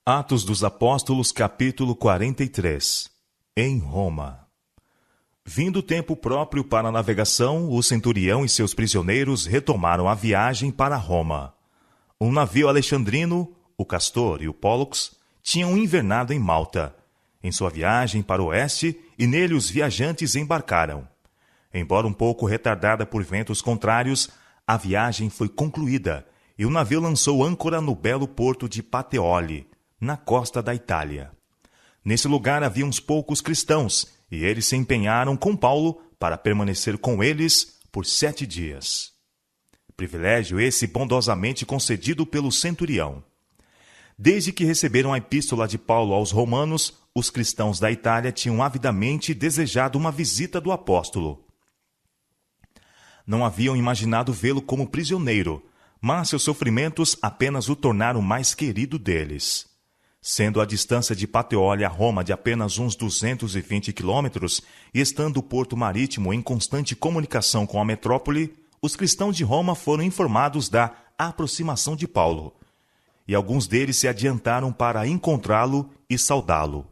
Atos dos Apóstolos, capítulo 43. Em Roma. Vindo o tempo próprio para a navegação, o centurião e seus prisioneiros retomaram a viagem para Roma. Um navio alexandrino, o Castor e o Pólux, tinham invernado em Malta, em sua viagem para o oeste, e nele os viajantes embarcaram. Embora um pouco retardada por ventos contrários, a viagem foi concluída, e o navio lançou âncora no belo porto de Pateoli, na costa da Itália. Nesse lugar havia uns poucos cristãos, e eles se empenharam com Paulo para permanecer com eles por 7 dias. Privilégio esse bondosamente concedido pelo centurião. Desde que receberam a epístola de Paulo aos romanos, os cristãos da Itália tinham avidamente desejado uma visita do apóstolo. Não haviam imaginado vê-lo como prisioneiro, mas seus sofrimentos apenas o tornaram mais querido deles. Sendo a distância de Pateoli a Roma de apenas uns 220 quilômetros e estando o porto marítimo em constante comunicação com a metrópole, os cristãos de Roma foram informados da aproximação de Paulo, e alguns deles se adiantaram para encontrá-lo e saudá-lo.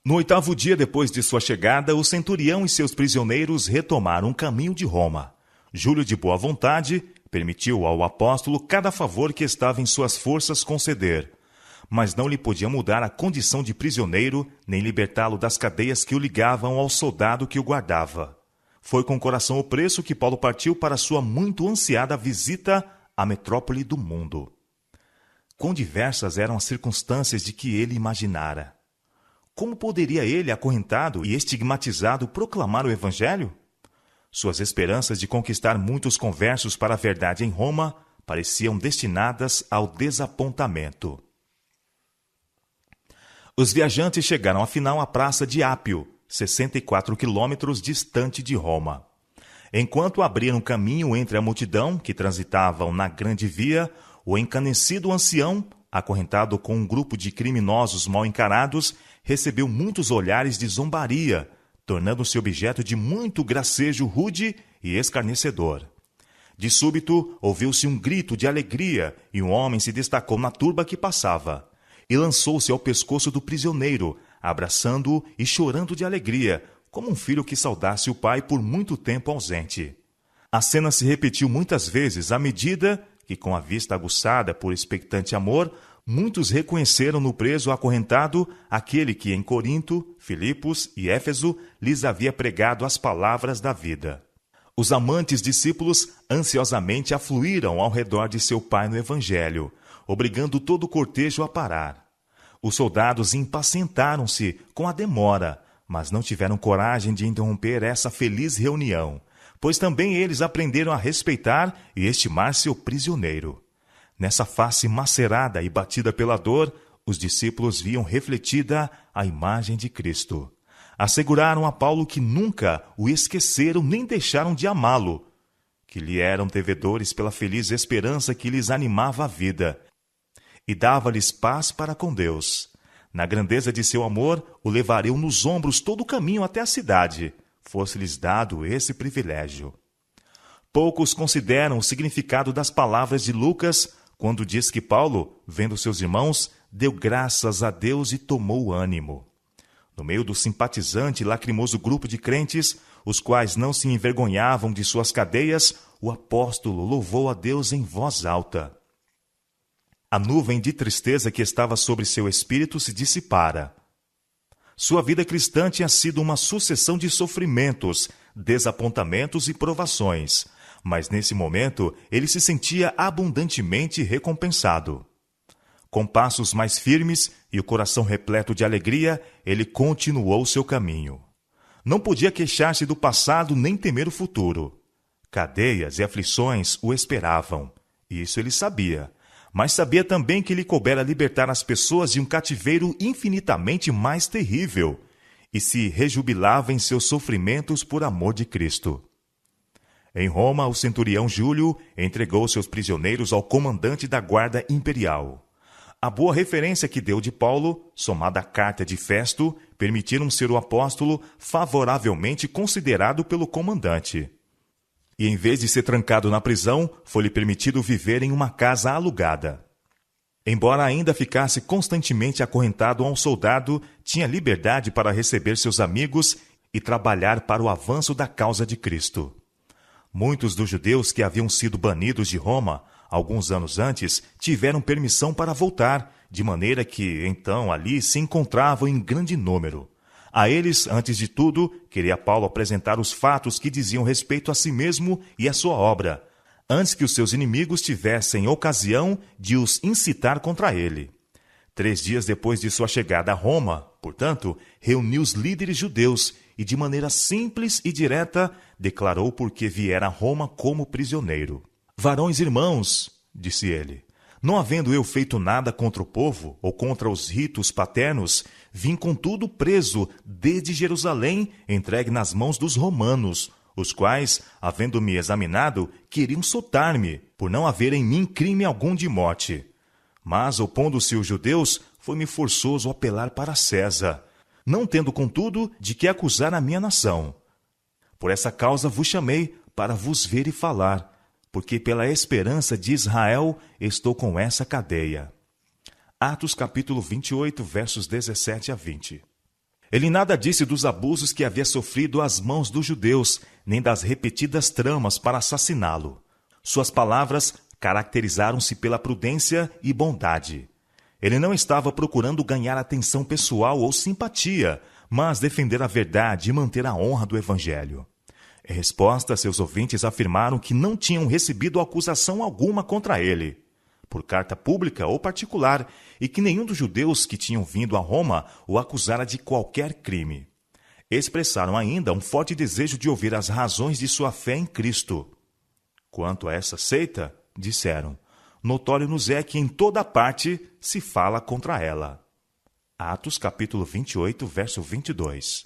No 8º dia depois de sua chegada, o centurião e seus prisioneiros retomaram o caminho de Roma. Júlio, de boa vontade, permitiu ao apóstolo cada favor que estava em suas forças conceder, mas não lhe podia mudar a condição de prisioneiro, nem libertá-lo das cadeias que o ligavam ao soldado que o guardava. Foi com o coração opresso que Paulo partiu para sua muito ansiada visita à metrópole do mundo. Quão diversas eram as circunstâncias de que ele imaginara. Como poderia ele, acorrentado e estigmatizado, proclamar o Evangelho? Suas esperanças de conquistar muitos conversos para a verdade em Roma pareciam destinadas ao desapontamento. Os viajantes chegaram afinal à praça de Ápio, 64 quilômetros distante de Roma. Enquanto abriam caminho entre a multidão que transitavam na grande via, o encanecido ancião, acorrentado com um grupo de criminosos mal encarados, recebeu muitos olhares de zombaria, tornando-se objeto de muito gracejo rude e escarnecedor. De súbito, ouviu-se um grito de alegria e um homem se destacou na turba que passava. E lançou-se ao pescoço do prisioneiro, abraçando-o e chorando de alegria, como um filho que saudasse o pai por muito tempo ausente. A cena se repetiu muitas vezes à medida que, com a vista aguçada por expectante amor, muitos reconheceram no preso acorrentado aquele que em Corinto, Filipos e Éfeso lhes havia pregado as palavras da vida. Os amantes discípulos ansiosamente afluíram ao redor de seu pai no Evangelho, obrigando todo o cortejo a parar. Os soldados impacientaram-se com a demora, mas não tiveram coragem de interromper essa feliz reunião, pois também eles aprenderam a respeitar e estimar seu prisioneiro. Nessa face macerada e batida pela dor, os discípulos viam refletida a imagem de Cristo. Asseguraram a Paulo que nunca o esqueceram nem deixaram de amá-lo, que lhe eram devedores pela feliz esperança que lhes animava a vida, e dava-lhes paz para com Deus. Na grandeza de seu amor, o levariam nos ombros todo o caminho até a cidade, fosse-lhes dado esse privilégio. Poucos consideram o significado das palavras de Lucas, quando diz que Paulo, vendo seus irmãos, deu graças a Deus e tomou ânimo. No meio do simpatizante e lacrimoso grupo de crentes, os quais não se envergonhavam de suas cadeias, o apóstolo louvou a Deus em voz alta. A nuvem de tristeza que estava sobre seu espírito se dissipara. Sua vida cristã tinha sido uma sucessão de sofrimentos, desapontamentos e provações, mas nesse momento ele se sentia abundantemente recompensado. Com passos mais firmes e o coração repleto de alegria, ele continuou seu caminho. Não podia queixar-se do passado nem temer o futuro. Cadeias e aflições o esperavam, isso ele sabia, mas sabia também que lhe coubera libertar as pessoas de um cativeiro infinitamente mais terrível, e se rejubilava em seus sofrimentos por amor de Cristo. Em Roma, o centurião Júlio entregou seus prisioneiros ao comandante da guarda imperial. A boa referência que deu de Paulo, somada à carta de Festo, permitiram ser o apóstolo favoravelmente considerado pelo comandante. E em vez de ser trancado na prisão, foi-lhe permitido viver em uma casa alugada. Embora ainda ficasse constantemente acorrentado a um soldado, tinha liberdade para receber seus amigos e trabalhar para o avanço da causa de Cristo. Muitos dos judeus que haviam sido banidos de Roma, alguns anos antes, tiveram permissão para voltar, de maneira que, então, ali se encontravam em grande número. A eles, antes de tudo, queria Paulo apresentar os fatos que diziam respeito a si mesmo e à sua obra, antes que os seus inimigos tivessem ocasião de os incitar contra ele. 3 dias depois de sua chegada a Roma, portanto, reuniu os líderes judeus e, de maneira simples e direta, declarou por que viera a Roma como prisioneiro. Varões irmãos, disse ele, não havendo eu feito nada contra o povo ou contra os ritos paternos, vim contudo preso desde Jerusalém, entregue nas mãos dos romanos, os quais, havendo-me examinado, queriam soltar-me, por não haver em mim crime algum de morte. Mas, opondo-se os judeus, foi-me forçoso apelar para César, não tendo, contudo, de que acusar a minha nação. Por essa causa vos chamei, para vos ver e falar, porque pela esperança de Israel estou com essa cadeia. Atos capítulo 28, versos 17 a 20. Ele nada disse dos abusos que havia sofrido às mãos dos judeus, nem das repetidas tramas para assassiná-lo. Suas palavras caracterizaram-se pela prudência e bondade. Ele não estava procurando ganhar atenção pessoal ou simpatia, mas defender a verdade e manter a honra do Evangelho. Em resposta, seus ouvintes afirmaram que não tinham recebido acusação alguma contra ele, por carta pública ou particular, e que nenhum dos judeus que tinham vindo a Roma o acusara de qualquer crime. Expressaram ainda um forte desejo de ouvir as razões de sua fé em Cristo. Quanto a essa seita, disseram, notório nos é que em toda parte se fala contra ela. Atos capítulo 28, verso 22.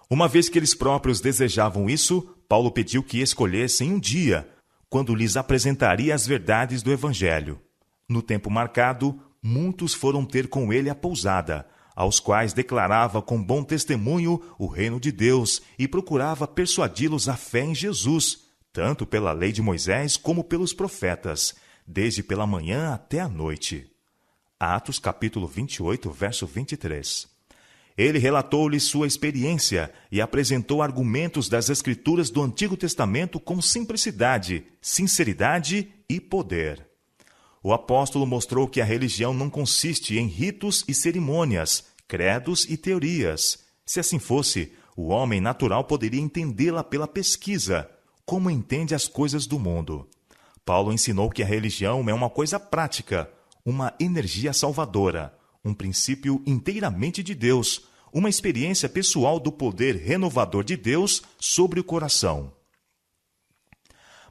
Uma vez que eles próprios desejavam isso, Paulo pediu que escolhessem um dia, quando lhes apresentaria as verdades do Evangelho. No tempo marcado, muitos foram ter com ele a pousada, aos quais declarava com bom testemunho o reino de Deus e procurava persuadi-los à fé em Jesus, tanto pela lei de Moisés como pelos profetas, desde pela manhã até a noite. Atos capítulo 28, verso 23. Ele relatou-lhes sua experiência e apresentou argumentos das Escrituras do Antigo Testamento com simplicidade, sinceridade e poder. O apóstolo mostrou que a religião não consiste em ritos e cerimônias, credos e teorias. Se assim fosse, o homem natural poderia entendê-la pela pesquisa, como entende as coisas do mundo. Paulo ensinou que a religião é uma coisa prática, uma energia salvadora, um princípio inteiramente de Deus, uma experiência pessoal do poder renovador de Deus sobre o coração.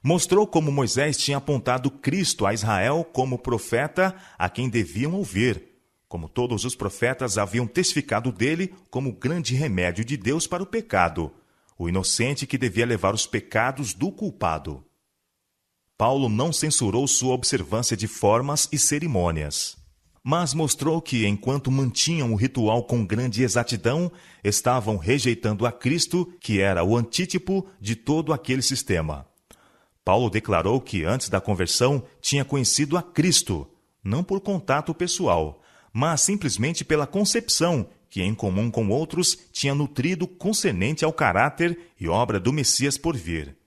Mostrou como Moisés tinha apontado Cristo a Israel como profeta a quem deviam ouvir, como todos os profetas haviam testificado dele como grande remédio de Deus para o pecado, o inocente que devia levar os pecados do culpado. Paulo não censurou sua observância de formas e cerimônias, mas mostrou que, enquanto mantinham o ritual com grande exatidão, estavam rejeitando a Cristo, que era o antítipo de todo aquele sistema. Paulo declarou que, antes da conversão, tinha conhecido a Cristo, não por contato pessoal, mas simplesmente pela concepção que, em comum com outros, tinha nutrido concernente ao caráter e obra do Messias por vir.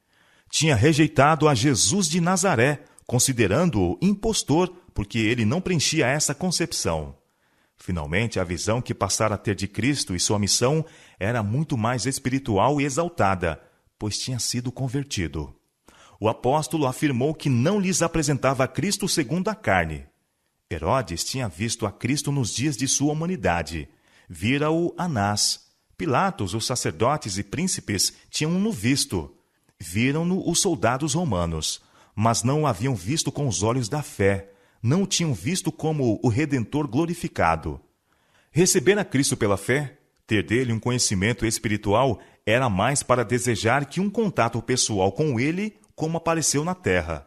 Tinha rejeitado a Jesus de Nazaré, considerando-o impostor, porque ele não preenchia essa concepção. Finalmente, a visão que passara a ter de Cristo e sua missão era muito mais espiritual e exaltada, pois tinha sido convertido. O apóstolo afirmou que não lhes apresentava a Cristo segundo a carne. Herodes tinha visto a Cristo nos dias de sua humanidade. Vira-o Anás. Pilatos, os sacerdotes e príncipes tinham-no visto. Viram-no os soldados romanos, mas não o haviam visto com os olhos da fé. Não o tinham visto como o Redentor glorificado. Receber a Cristo pela fé, ter dele um conhecimento espiritual, era mais para desejar que um contato pessoal com ele, como apareceu na terra.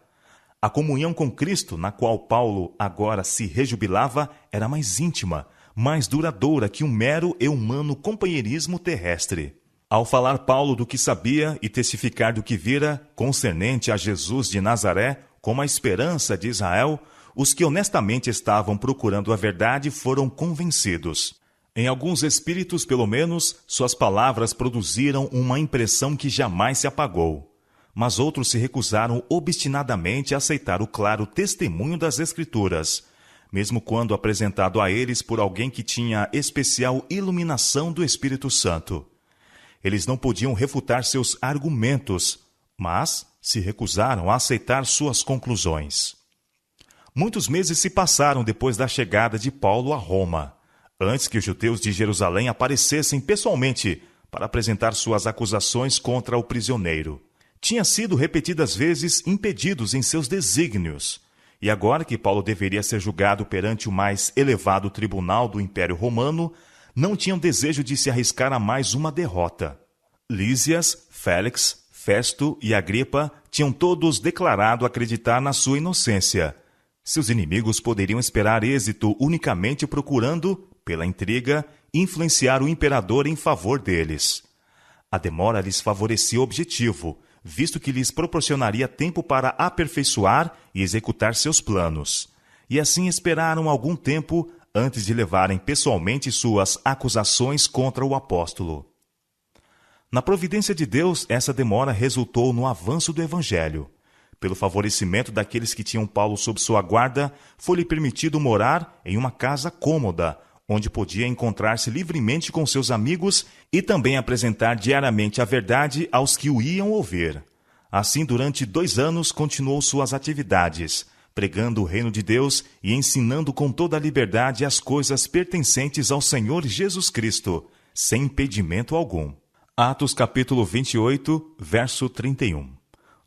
A comunhão com Cristo, na qual Paulo agora se rejubilava, era mais íntima, mais duradoura que um mero e humano companheirismo terrestre. Ao falar Paulo do que sabia e testificar do que vira, concernente a Jesus de Nazaré, como a esperança de Israel, os que honestamente estavam procurando a verdade foram convencidos. Em alguns espíritos, pelo menos, suas palavras produziram uma impressão que jamais se apagou. Mas outros se recusaram obstinadamente a aceitar o claro testemunho das Escrituras, mesmo quando apresentado a eles por alguém que tinha especial iluminação do Espírito Santo. Eles não podiam refutar seus argumentos, mas se recusaram a aceitar suas conclusões. Muitos meses se passaram depois da chegada de Paulo a Roma, antes que os judeus de Jerusalém aparecessem pessoalmente para apresentar suas acusações contra o prisioneiro. Tinha sido repetidas vezes impedidos em seus desígnios, e agora que Paulo deveria ser julgado perante o mais elevado tribunal do Império Romano, não tinham desejo de se arriscar a mais uma derrota. Lísias, Félix, Festo e Agripa tinham todos declarado acreditar na sua inocência. Seus inimigos poderiam esperar êxito unicamente procurando, pela intriga, influenciar o imperador em favor deles. A demora lhes favorecia o objetivo, visto que lhes proporcionaria tempo para aperfeiçoar e executar seus planos. E assim esperaram algum tempo antes de levarem pessoalmente suas acusações contra o apóstolo. Na providência de Deus, essa demora resultou no avanço do Evangelho. Pelo favorecimento daqueles que tinham Paulo sob sua guarda, foi-lhe permitido morar em uma casa cômoda, onde podia encontrar-se livremente com seus amigos e também apresentar diariamente a verdade aos que o iam ouvir. Assim, durante 2 anos, continuou suas atividades, pregando o reino de Deus e ensinando com toda a liberdade as coisas pertencentes ao Senhor Jesus Cristo, sem impedimento algum. Atos capítulo 28, verso 31.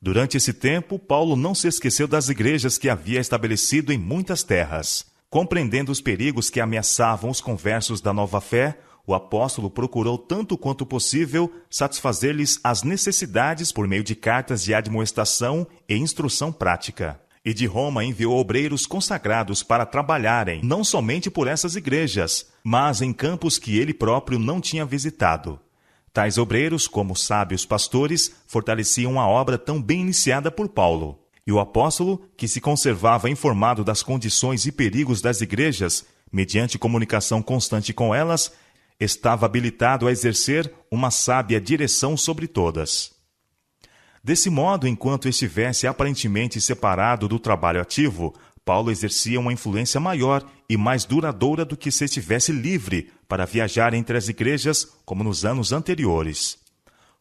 Durante esse tempo, Paulo não se esqueceu das igrejas que havia estabelecido em muitas terras. Compreendendo os perigos que ameaçavam os conversos da nova fé, o apóstolo procurou tanto quanto possível satisfazer-lhes as necessidades por meio de cartas de admoestação e instrução prática. E de Roma enviou obreiros consagrados para trabalharem não somente por essas igrejas, mas em campos que ele próprio não tinha visitado. Tais obreiros, como sábios pastores, fortaleciam a obra tão bem iniciada por Paulo. E o apóstolo, que se conservava informado das condições e perigos das igrejas, mediante comunicação constante com elas, estava habilitado a exercer uma sábia direção sobre todas. Desse modo, enquanto estivesse aparentemente separado do trabalho ativo, Paulo exercia uma influência maior e mais duradoura do que se estivesse livre para viajar entre as igrejas como nos anos anteriores.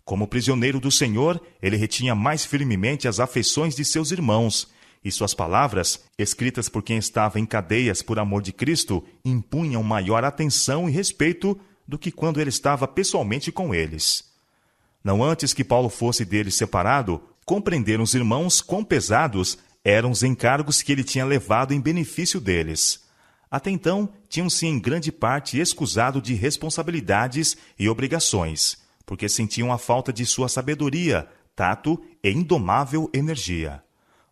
Como prisioneiro do Senhor, ele retinha mais firmemente as afeições de seus irmãos, e suas palavras, escritas por quem estava em cadeias por amor de Cristo, impunham maior atenção e respeito do que quando ele estava pessoalmente com eles. Não antes que Paulo fosse deles separado, compreenderam os irmãos quão pesados eram os encargos que ele tinha levado em benefício deles. Até então, tinham-se em grande parte escusado de responsabilidades e obrigações, porque sentiam a falta de sua sabedoria, tato e indomável energia.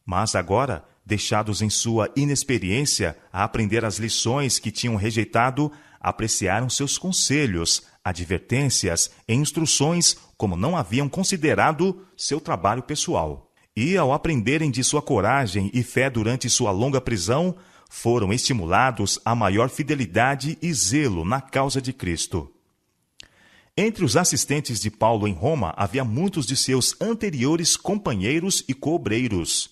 Mas agora, deixados em sua inexperiência a aprender as lições que tinham rejeitado, apreciaram seus conselhos, advertências e instruções como não haviam considerado seu trabalho pessoal. E, ao aprenderem de sua coragem e fé durante sua longa prisão, foram estimulados a maior fidelidade e zelo na causa de Cristo. Entre os assistentes de Paulo em Roma, havia muitos de seus anteriores companheiros e coobreiros.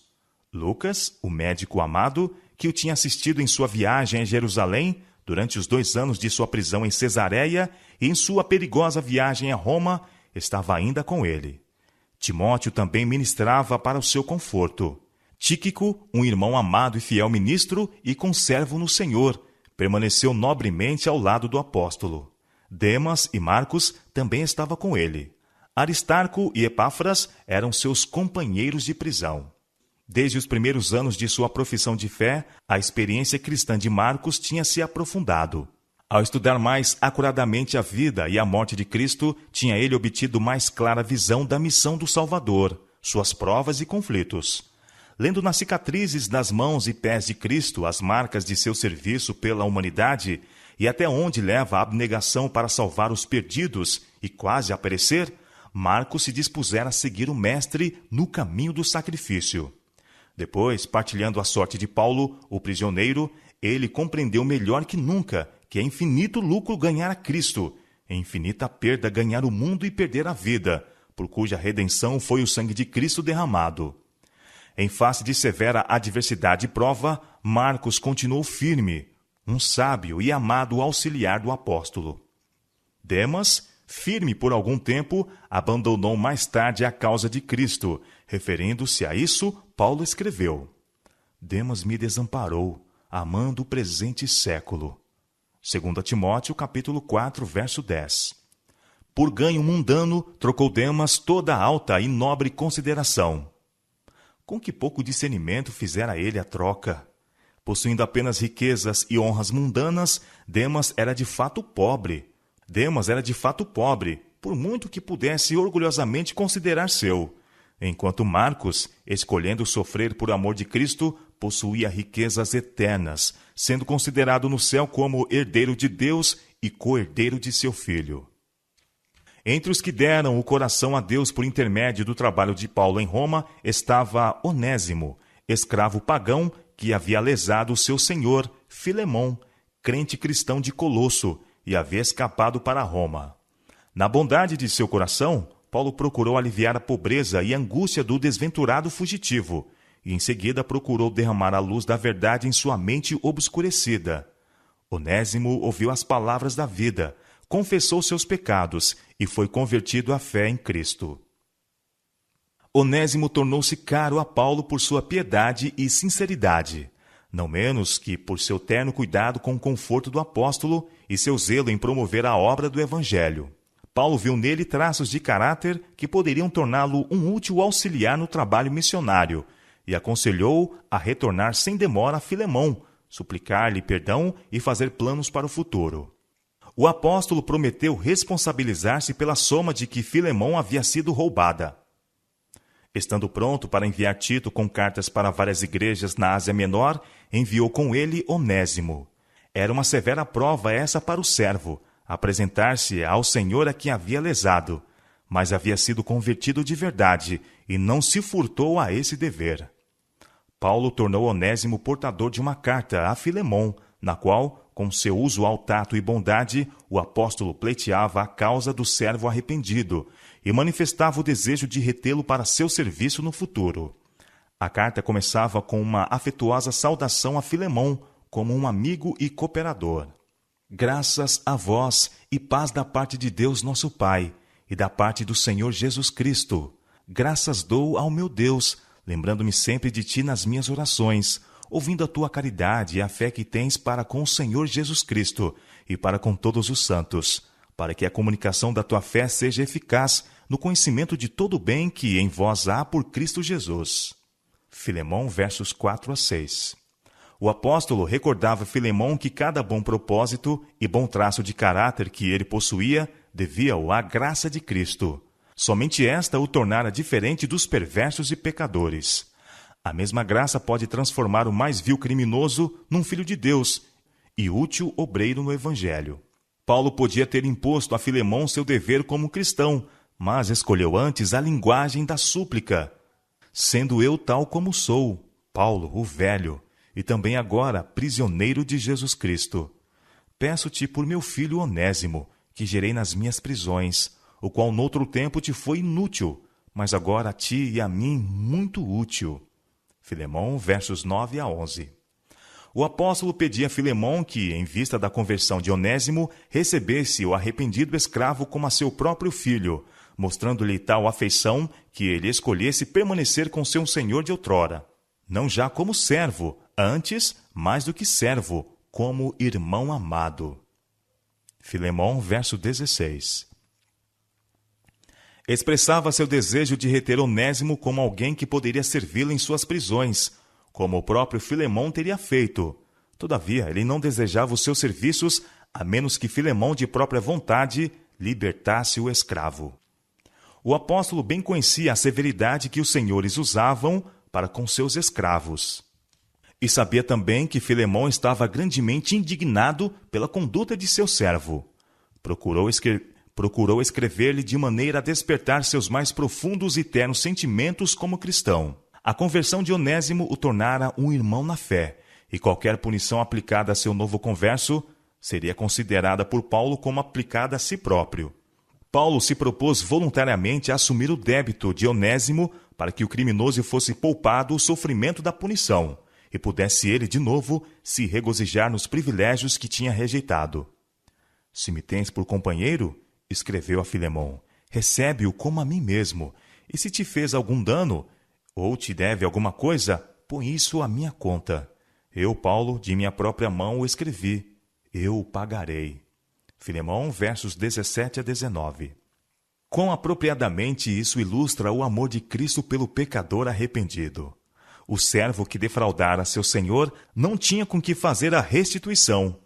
Lucas, o médico amado, que o tinha assistido em sua viagem a Jerusalém, durante os 2 anos de sua prisão em Cesareia e em sua perigosa viagem a Roma, estava ainda com ele. Timóteo também ministrava para o seu conforto. Tíquico, um irmão amado e fiel ministro e conservo no Senhor, permaneceu nobremente ao lado do apóstolo. Demas e Marcos também estavam com ele. Aristarco e Epáfras eram seus companheiros de prisão. Desde os primeiros anos de sua profissão de fé, a experiência cristã de Marcos tinha se aprofundado. Ao estudar mais acuradamente a vida e a morte de Cristo, tinha ele obtido mais clara visão da missão do Salvador, suas provas e conflitos. Lendo nas cicatrizes das mãos e pés de Cristo as marcas de seu serviço pela humanidade e até onde leva a abnegação para salvar os perdidos e quase a perecer, Marcos se dispusera a seguir o Mestre no caminho do sacrifício. Depois, partilhando a sorte de Paulo, o prisioneiro, ele compreendeu melhor que nunca que é infinito lucro ganhar a Cristo, é infinita perda ganhar o mundo e perder a vida, por cuja redenção foi o sangue de Cristo derramado. Em face de severa adversidade e prova, Marcos continuou firme, um sábio e amado auxiliar do apóstolo. Demas, firme por algum tempo, abandonou mais tarde a causa de Cristo. Referindo-se a isso, Paulo escreveu: Demas me desamparou, amando o presente século. 2 Timóteo, capítulo 4, verso 10. Por ganho mundano, trocou Demas toda a alta e nobre consideração. Com que pouco discernimento fizera ele a troca? Possuindo apenas riquezas e honras mundanas, Demas era de fato pobre. Por muito que pudesse orgulhosamente considerar seu. Enquanto Marcos, escolhendo sofrer por amor de Cristo, possuía riquezas eternas, sendo considerado no céu como herdeiro de Deus e co-herdeiro de seu Filho. Entre os que deram o coração a Deus por intermédio do trabalho de Paulo em Roma, estava Onésimo, escravo pagão que havia lesado o seu senhor, Filemão, crente cristão de Colosso, e havia escapado para Roma. Na bondade de seu coração, Paulo procurou aliviar a pobreza e angústia do desventurado fugitivo, e em seguida procurou derramar a luz da verdade em sua mente obscurecida. Onésimo ouviu as palavras da vida, confessou seus pecados e foi convertido à fé em Cristo. Onésimo tornou-se caro a Paulo por sua piedade e sinceridade, não menos que por seu terno cuidado com o conforto do apóstolo e seu zelo em promover a obra do Evangelho. Paulo viu nele traços de caráter que poderiam torná-lo um útil auxiliar no trabalho missionário e aconselhou a retornar sem demora a Filemão, suplicar-lhe perdão e fazer planos para o futuro. O apóstolo prometeu responsabilizar-se pela soma de que Filemão havia sido roubada. Estando pronto para enviar Tito com cartas para várias igrejas na Ásia Menor, enviou com ele Onésimo. Era uma severa prova essa para o servo, apresentar-se ao Senhor a quem havia lesado, mas havia sido convertido de verdade e não se furtou a esse dever. Paulo tornou Onésimo portador de uma carta a Filemão, na qual, com seu usual tato e bondade, o apóstolo pleiteava a causa do servo arrependido e manifestava o desejo de retê-lo para seu serviço no futuro. A carta começava com uma afetuosa saudação a Filemão, como um amigo e cooperador. Graças a vós e paz da parte de Deus nosso Pai e da parte do Senhor Jesus Cristo. Graças dou ao meu Deus, lembrando-me sempre de ti nas minhas orações, ouvindo a tua caridade e a fé que tens para com o Senhor Jesus Cristo e para com todos os santos, para que a comunicação da tua fé seja eficaz no conhecimento de todo o bem que em vós há por Cristo Jesus. Filemão, versos 4 a 6. O apóstolo recordava Filemão que cada bom propósito e bom traço de caráter que ele possuía devia-o à graça de Cristo. Somente esta o tornara diferente dos perversos e pecadores. A mesma graça pode transformar o mais vil criminoso num filho de Deus e útil obreiro no Evangelho. Paulo podia ter imposto a Filemão seu dever como cristão, mas escolheu antes a linguagem da súplica. Sendo eu tal como sou, Paulo, o velho, e também agora prisioneiro de Jesus Cristo. Peço-te por meu filho Onésimo, que gerei nas minhas prisões, o qual noutro tempo te foi inútil, mas agora a ti e a mim muito útil. Filemão, versos 9 a 11. O apóstolo pedia a Filemão que, em vista da conversão de Onésimo, recebesse o arrependido escravo como a seu próprio filho, mostrando-lhe tal afeição que ele escolhesse permanecer com seu senhor de outrora. Não já como servo, antes, mais do que servo, como irmão amado. Filemão, verso 16. Expressava seu desejo de reter Onésimo como alguém que poderia servi-lo em suas prisões, como o próprio Filemão teria feito. Todavia, ele não desejava os seus serviços, a menos que Filemão, de própria vontade, libertasse o escravo. O apóstolo bem conhecia a severidade que os senhores usavam para com seus escravos. E sabia também que Filemão estava grandemente indignado pela conduta de seu servo. Procurou escrever-lhe de maneira a despertar seus mais profundos e ternos sentimentos como cristão. A conversão de Onésimo o tornara um irmão na fé, e qualquer punição aplicada a seu novo converso seria considerada por Paulo como aplicada a si próprio. Paulo se propôs voluntariamente a assumir o débito de Onésimo para que o criminoso fosse poupado o sofrimento da punição e pudesse ele, de novo, se regozijar nos privilégios que tinha rejeitado. Se me tens por companheiro, escreveu a Filemão, recebe-o como a mim mesmo, e se te fez algum dano, ou te deve alguma coisa, põe isso à minha conta. Eu, Paulo, de minha própria mão o escrevi, eu o pagarei. Filemão, versos 17 a 19. Quão apropriadamente isso ilustra o amor de Cristo pelo pecador arrependido. O servo que defraudara seu senhor não tinha com que fazer a restituição.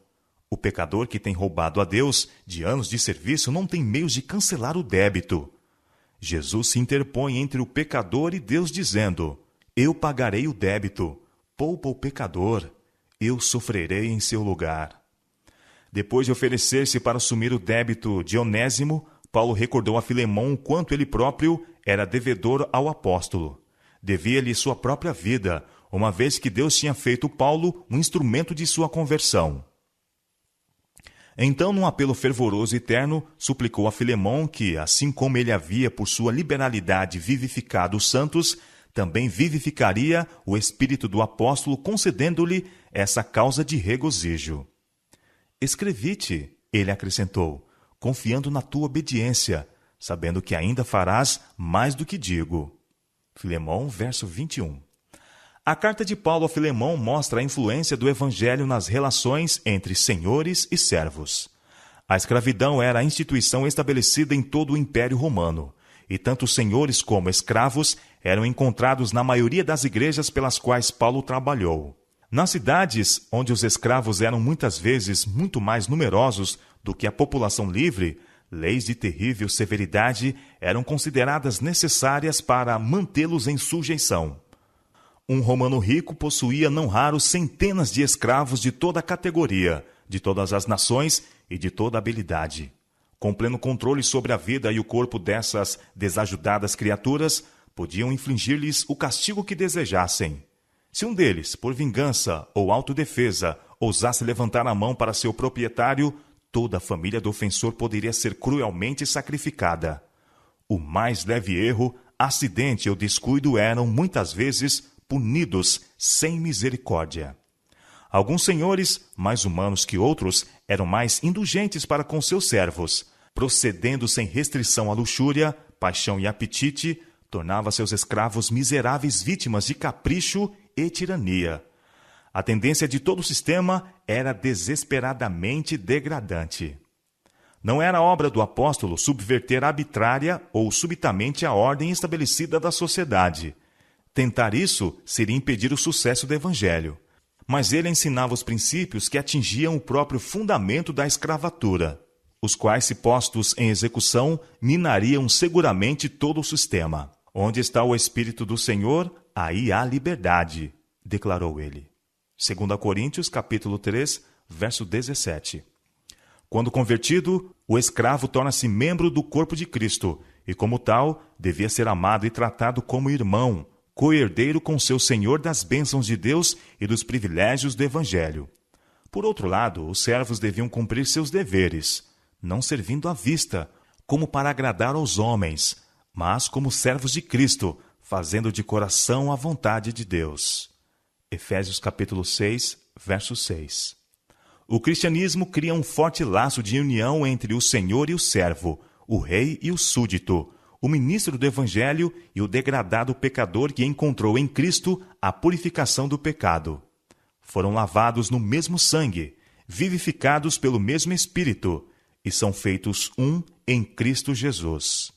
O pecador que tem roubado a Deus de anos de serviço não tem meios de cancelar o débito. Jesus se interpõe entre o pecador e Deus, dizendo, eu pagarei o débito, poupa o pecador, eu sofrerei em seu lugar. Depois de oferecer-se para assumir o débito de Onésimo, Paulo recordou a Filemão o quanto ele próprio era devedor ao apóstolo. Devia-lhe sua própria vida, uma vez que Deus tinha feito Paulo um instrumento de sua conversão. Então, num apelo fervoroso e terno, suplicou a Filemão que, assim como ele havia por sua liberalidade vivificado os santos, também vivificaria o espírito do apóstolo, concedendo-lhe essa causa de regozijo. Escrevi-te, ele acrescentou, confiando na tua obediência, sabendo que ainda farás mais do que digo. Filemão, verso 21. A carta de Paulo a Filemão mostra a influência do evangelho nas relações entre senhores e servos. A escravidão era a instituição estabelecida em todo o Império Romano, e tanto senhores como escravos eram encontrados na maioria das igrejas pelas quais Paulo trabalhou. Nas cidades onde os escravos eram muitas vezes muito mais numerosos do que a população livre, leis de terrível severidade eram consideradas necessárias para mantê-los em sujeição. Um romano rico possuía não raro centenas de escravos de toda a categoria, de todas as nações e de toda a habilidade. Com pleno controle sobre a vida e o corpo dessas desajudadas criaturas, podiam infligir-lhes o castigo que desejassem. Se um deles, por vingança ou autodefesa, ousasse levantar a mão para seu proprietário, toda a família do ofensor poderia ser cruelmente sacrificada. O mais leve erro, acidente ou descuido eram, muitas vezes, punidos sem misericórdia. Alguns senhores, mais humanos que outros, eram mais indulgentes para com seus servos, procedendo sem restrição à luxúria, paixão e apetite, tornava seus escravos miseráveis vítimas de capricho e tirania. A tendência de todo o sistema era desesperadamente degradante. Não era obra do apóstolo subverter arbitrária ou subitamente a ordem estabelecida da sociedade. Tentar isso seria impedir o sucesso do evangelho. Mas ele ensinava os princípios que atingiam o próprio fundamento da escravatura, os quais, se postos em execução, minariam seguramente todo o sistema. Onde está o Espírito do Senhor, aí há liberdade, declarou ele. 2 Coríntios, capítulo 3, verso 17. Quando convertido, o escravo torna-se membro do corpo de Cristo, e como tal, devia ser amado e tratado como irmão, co-herdeiro com seu senhor das bênçãos de Deus e dos privilégios do Evangelho. Por outro lado, os servos deviam cumprir seus deveres, não servindo à vista, como para agradar aos homens, mas como servos de Cristo, fazendo de coração a vontade de Deus. Efésios capítulo 6, verso 6. O cristianismo cria um forte laço de união entre o senhor e o servo, o rei e o súdito, o ministro do Evangelho e o degradado pecador que encontrou em Cristo a purificação do pecado. Foram lavados no mesmo sangue, vivificados pelo mesmo Espírito, e são feitos um em Cristo Jesus.